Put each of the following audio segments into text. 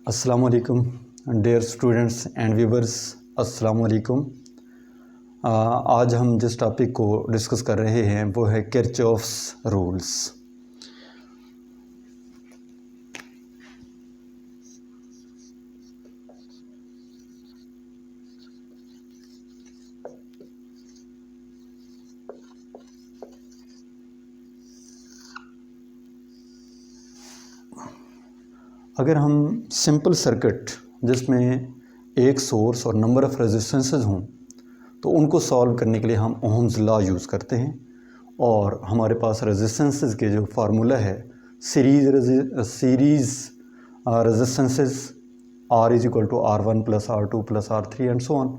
अस्सलाम वालेकुम dear students and viewers. अस्सलाम वालेकुम। आज हम जिस टॉपिक को डिस्कस कर रहे हैं वो है किरचॉफ्स रूल्स। अगर हम सिंपल सर्किट जिसमें एक सोर्स और नंबर ऑफ़ रेजिस्टेंसेस हों तो उनको सॉल्व करने के लिए हम ओहम्स लॉ यूज़ करते हैं और हमारे पास रेजिस्टेंसेस के जो फार्मूला है series resistances R is equal to R1 plus R2 plus R3 and so on.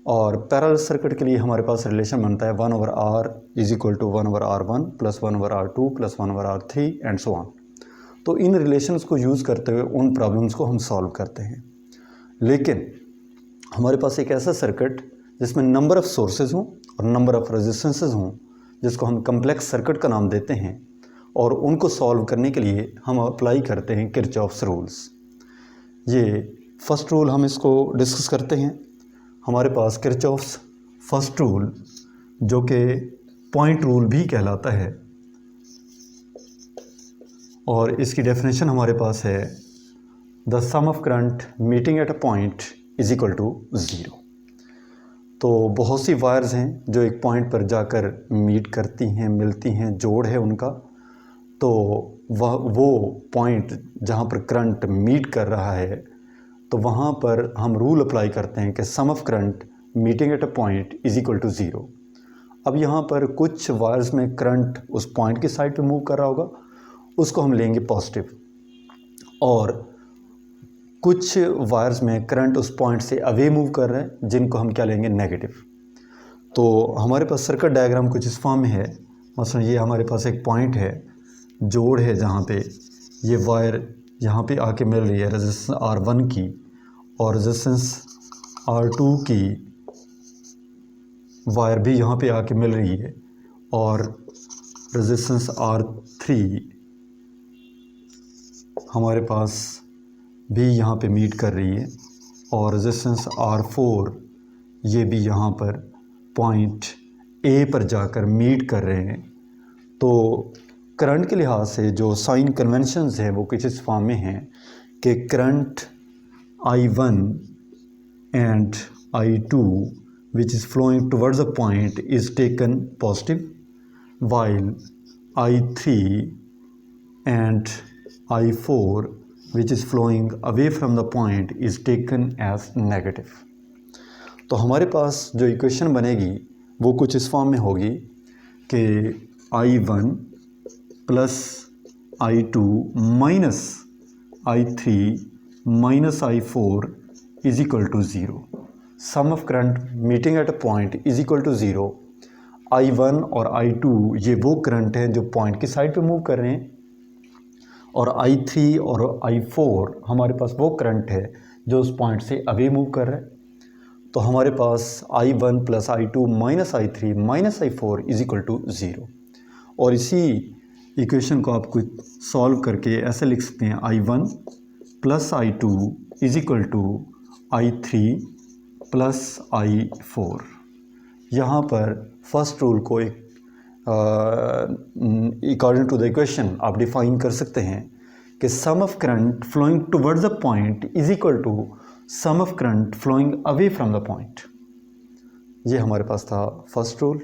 और पैरेलल सर्किट के लिए हमारे पास रिलेशन बनता है 1/R is equal to 1/R1 plus 1/R2 plus 1/R3 and so on. तो इन रिलेशंस को यूज़ करते हुए उन प्रॉब्लम्स को हम सॉल्व करते हैं। लेकिन हमारे पास एक ऐसा सर्किट जिसमें नंबर ऑफ़ सोर्सेज हों और नंबर ऑफ़ रेजिस्टेंसेस हों जिसको हम कम्प्लेक्स सर्किट का नाम देते हैं, और उनको सॉल्व करने के लिए हम अप्लाई करते हैं किरचॉफ्स रूल्स। ये फर्स्ट रूल हम इसको डिस्कस करते हैं। हमारे पास किरचॉफ्स फर्स्ट रूल जो कि पॉइंट रूल भी कहलाता है, और इसकी डेफिनेशन हमारे पास है the sum of current meeting at a point is equal to zero. तो बहुत सी वायर्स हैं जो एक पॉइंट पर जाकर मीट करती हैं, मिलती हैं, जोड़ है उनका। तो वो पॉइंट जहाँ पर करंट मीट कर रहा है तो वहाँ पर हम रूल अप्लाई करते हैं कि sum of current meeting at a point is equal to zero. अब यहाँ पर कुछ वायर्स में करंट उस पॉइंट की साइड पे मूव कर रहा होगा, उसको हम लेंगे पॉजिटिव, और कुछ वायर्स में करंट उस पॉइंट से अवे मूव कर रहे हैं जिनको हम क्या लेंगे, नेगेटिव। तो हमारे पास सर्किट डायग्राम कुछ इस फॉर्म में है। मसलन ये हमारे पास एक पॉइंट है, जोड़ है, जहाँ पे ये वायर यहाँ पे आके मिल रही है रेजिस्टेंस R1 की और रेजिस्टेंस R2 की वायर भी यहाँ पे आके मिल रही है, और रेजिस्टेंस R3 हमारे पास भी यहाँ पे मीट कर रही है, और रेजिस्टेंस R4 ये भी यहाँ पर पॉइंट A पर जाकर मीट कर रहे हैं। तो करंट के लिहाज से जो साइन कन्वेंशंस हैं वो कुछ इस फॉर्म में हैं कि current I1 and I2 which is flowing towards the point is taken positive, while I3 and I4 which is flowing away from the point is taken as negative। तो हमारे पास जो इक्वेशन बनेगी वो कुछ इस फॉर्म में होगी कि I1 plus I2 minus I3 minus I4 is equal to zero. Sum of current meeting at a point is equal to zero. I1 और I2 ये वो करंट हैं जो पॉइंट की साइड पे मूव कर रहे हैं, और I3 और I4 हमारे पास वो करंट है जो उस पॉइंट से अवे मूव कर रहा है। तो हमारे पास I1 plus I2 minus I3 minus I4 is equal to zero. और इसी इक्वेशन को आपको सॉल्व करके ऐसे लिख सकते हैं I1 plus I2 is equal to I3 plus I4। यहाँ पर फर्स्ट रूल को एक अकॉर्डिंग टू द इक्वेशन आप डिफाइन कर सकते हैं कि sum of current flowing towards the point is equal to sum of current flowing away from the point. ये हमारे पास था फर्स्ट रूल।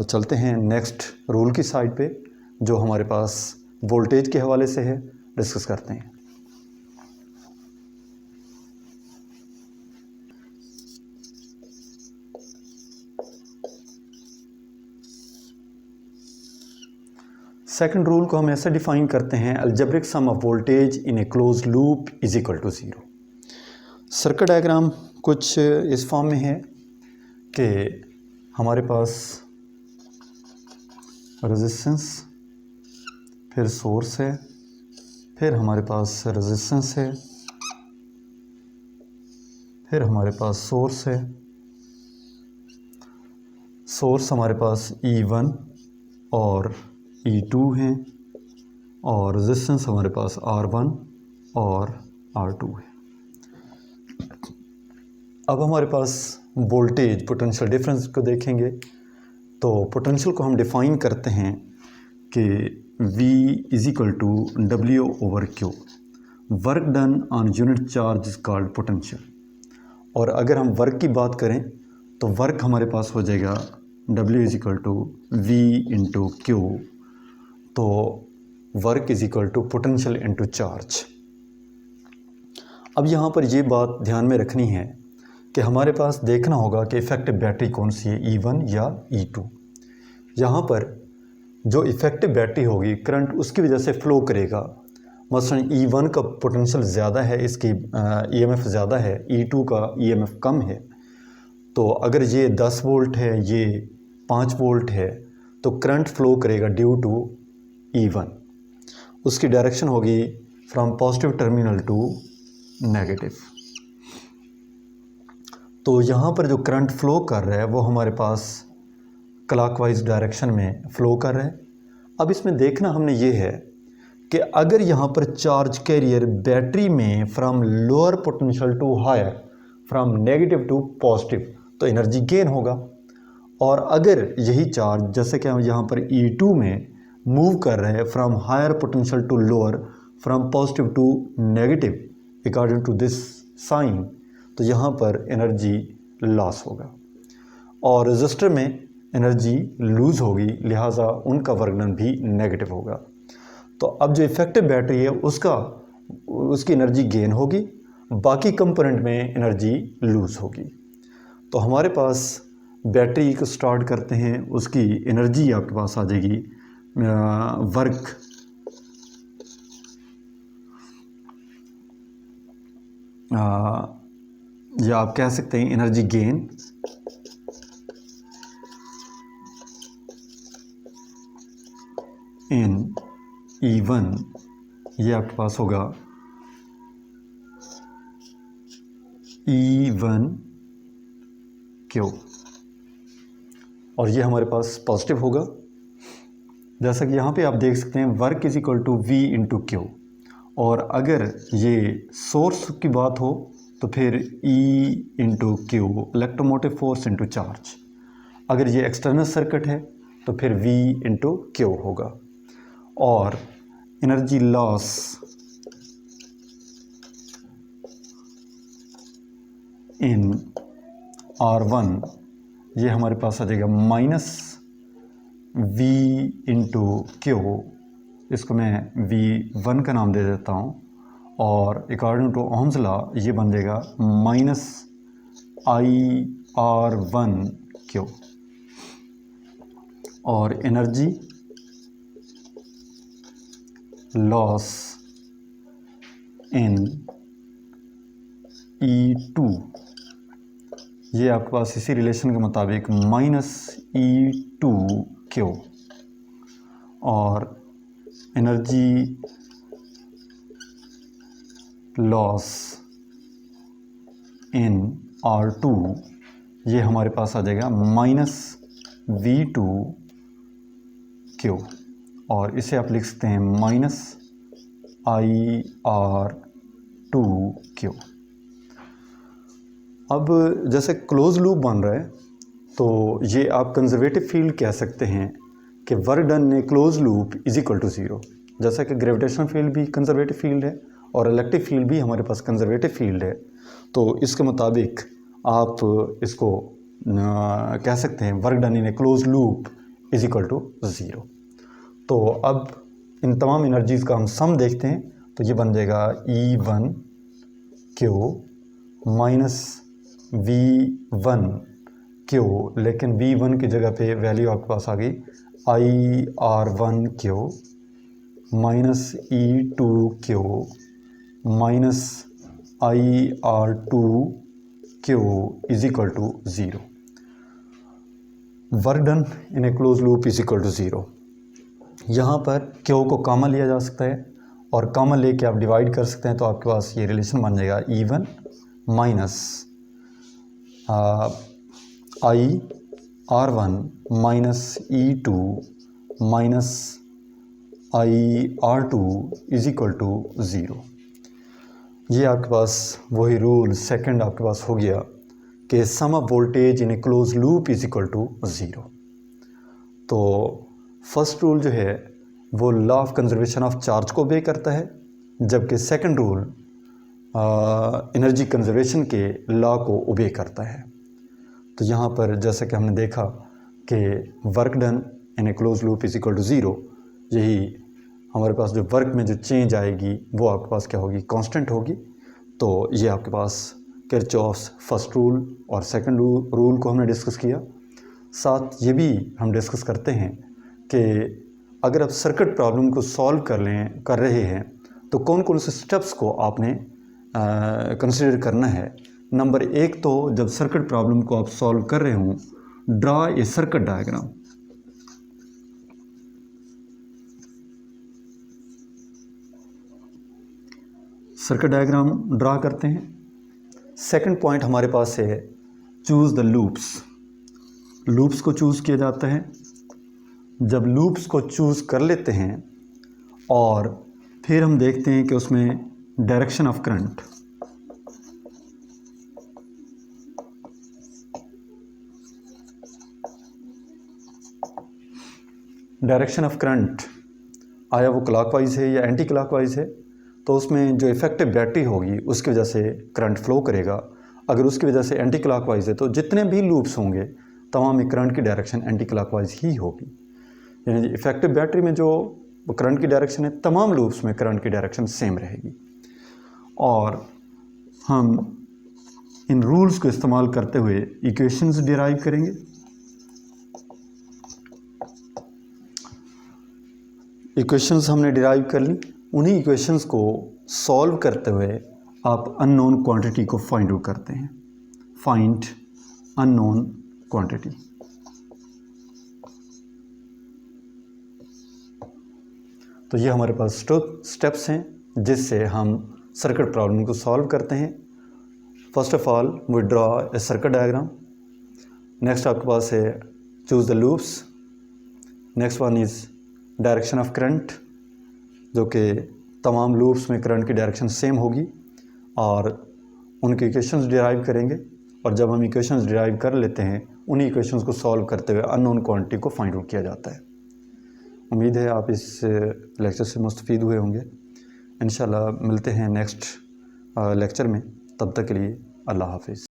चलते हैं नेक्स्ट रूल की साइड पे जो हमारे पास वोल्टेज के हवाले से है, डिस्कस करते हैं। सेकंड रूल को हम ऐसे डिफाइन करते हैं, algebraic sum of voltage in a close loop is equal to zero. Circuit diagram कुछ इस फॉर्म में है कि हमारे पास रेजिस्टेंस, फिर सोर्स है, फिर हमारे पास रेजिस्टेंस है, फिर हमारे पास सोर्स है। सोर्स हमारे पास E1 और E2 हैं, और रेजिस्टेंस हमारे पास R1 और R2 है। अब हमारे पास वोल्टेज पोटेंशियल डिफरेंस को देखेंगे तो पोटेंशियल को हम डिफ़ाइन करते हैं कि V is equal to W/Q, work done on unit charge is called potential. और अगर हम वर्क की बात करें तो वर्क हमारे पास हो जाएगा W is equal to V into Q, तो work is equal to potential into charge. अब यहाँ पर ये बात ध्यान में रखनी है कि हमारे पास देखना होगा कि इफ़ेक्टिव बैटरी कौन सी है, E1 या E2। यहाँ पर जो इफ़ेक्टिव बैटरी होगी करंट उसकी वजह से फ़्लो करेगा। मसलन E1 का पोटेंशियल ज़्यादा है, इसकी EMF ज़्यादा है, E2 का EMF कम है। तो अगर ये 10 वोल्ट है, ये 5 वोल्ट है, तो करंट फ़्लो करेगा ड्यू टू E1। उसकी डायरेक्शन होगी from positive terminal to negative. तो यहाँ पर जो करंट फ़्लो कर रहा है वो हमारे पास क्लॉकवाइज डायरेक्शन में फ़्लो कर रहा है। अब इसमें देखना हमने ये है कि अगर यहाँ पर चार्ज कैरियर बैटरी में from lower potential to higher, from negative to positive, तो एनर्जी गेन होगा। और अगर यही चार्ज जैसे कि हम यहाँ पर E2 में मूव कर रहे हैं from higher potential to lower, from positive to negative according to this sign, तो यहाँ पर एनर्जी लॉस होगा और रजिस्टर में एनर्जी लूज़ होगी, लिहाजा उनका वर्क डन भी नेगेटिव होगा। तो अब जो इफ़ेक्टिव बैटरी है उसकी एनर्जी गेन होगी, बाकी कंपोनेंट में एनर्जी लूज़ होगी। तो हमारे पास बैटरी को स्टार्ट करते हैं, उसकी एनर्जी आपके पास आ जाएगी वर्क या आप कह सकते हैं एनर्जी गेन इन E1, ये आपके पास होगा E1Q और ये हमारे पास पॉजिटिव होगा। जैसा कि यहाँ पे आप देख सकते हैं work is equal to V into Q, और अगर ये सोर्स की बात हो तो फिर E into Q, electromotive force into charge. अगर ये एक्सटर्नल सर्किट है तो फिर V इंटू Q होगा। और एनर्जी लॉस इन R1, ये हमारे पास आ जाएगा माइनस V इंटू Q, इसको मैं V1 का नाम दे देता हूँ, और अकॉर्डिंग टू ओम्स लॉ ये बन जाएगा माइनस IR1Q। और एनर्जी लॉस इन E2, ये आपके पास इसी रिलेशन के मुताबिक माइनस E2Q। और एनर्जी लॉस इन R2, ये हमारे पास आ जाएगा माइनस V2Q, और इसे आप लिख सकते हैं माइनस IR2Q। अब जैसे क्लोज लूप बन रहा है तो ये आप कंजर्वेटिव फील्ड कह सकते हैं कि work done in close loop is equal to zero. जैसा कि ग्रेविटेशनल फील्ड भी कंजर्वेटिव फील्ड है और इलेक्ट्रिक फील्ड भी हमारे पास कंजर्वेटिव फील्ड है, तो इसके मुताबिक आप इसको कह सकते हैं work done in a close loop is equal to zero. तो अब इन तमाम एनर्जीज़ का हम सम देखते हैं तो ये बन जाएगा E1Q माइनस V1Q, लेकिन V1 की जगह पे वैल्यू आपके पास आ गई IR1Q minus E2Q minus IR2Q is equal to zero. Work done in a close loop is equal to zero. यहाँ पर Q को कॉमन लिया जा सकता है और कॉमन लेके आप डिवाइड कर सकते हैं, तो आपके पास ये रिलेशन बन जाएगा E1 minus IR1 minus E2 minus IR2 is equal to zero. ये आपके पास वही रूल सेकंड आपके पास हो गया कि sum of voltage in a close loop is equal to 0। तो फर्स्ट रूल जो है वो law of conservation of charge को ओबे करता है, जबकि सेकंड रूल एनर्जी कंजर्वेशन के लॉ को ओबे करता है। तो यहाँ पर जैसा कि हमने देखा कि work done in a close loop is equal to 0, यही हमारे पास जो वर्क में जो चेंज आएगी वो आपके पास क्या होगी, कांस्टेंट होगी। तो ये आपके पास किरचॉफ्स फर्स्ट रूल और सेकंड रूल को हमने डिस्कस किया। साथ ये भी हम डिस्कस करते हैं कि अगर आप सर्किट प्रॉब्लम को सॉल्व कर रहे हैं तो कौन कौन से स्टेप्स को आपने कंसिडर करना है। नंबर 1 तो जब सर्किट प्रॉब्लम को आप सॉल्व कर रहे हों, draw a circuit diagram. Circuit diagram draw करते हैं। सेकंड पॉइंट हमारे पास है चूज़ द लूप्स। लूप्स को चूज़ किया जाता है। जब लूप्स को चूज़ कर लेते हैं और फिर हम देखते हैं कि उसमें direction of current, direction of current आया वो क्लॉकवाइज है या एंटी क्लॉकवाइज है, तो उसमें जो इफेक्टिव बैटरी होगी उसकी वजह से करंट फ्लो करेगा। अगर उसकी वजह से एंटी क्लॉकवाइज है तो जितने भी लूप्स होंगे तमाम में करंट की डायरेक्शन एंटी क्लॉकवाइज ही होगी। यानी इफेक्टिव बैटरी में जो करंट की डायरेक्शन है, तमाम लूप्स में करंट की डायरेक्शन सेम रहेगी। और हम इन रूल्स को इस्तेमाल करते हुए इक्वेशंस डिराइव करेंगे। इक्वेशंस हमने डिराइव कर ली। उन्हीं इक्वेशंस को सॉल्व करते हुए आप अननोन क्वांटिटी को फाइंड आउट करते हैं। Find unknown quantity. तो ये हमारे पास स्टेप्स हैं जिससे हम सर्किट प्रॉब्लम को सॉल्व करते हैं। First of all we draw a circuit diagram. Next आपके पास है choose the loops. Next one is direction of current, जो कि तमाम लूप्स में करंट की डायरेक्शन सेम होगी और उनके इक्वेशंस डिराइव करेंगे। और जब हम इक्वेशंस डिराइव कर लेते हैं, उन्हीं इक्वेशंस को सॉल्व करते हुए अननोन क्वांटिटी को फाइंड आउट किया जाता है। उम्मीद है आप इस लेक्चर से मुस्तफ़ीद हुए होंगे। इंशाल्लाह मिलते हैं नेक्स्ट लेक्चर में। तब तक के लिए अल्लाह हाफिज़।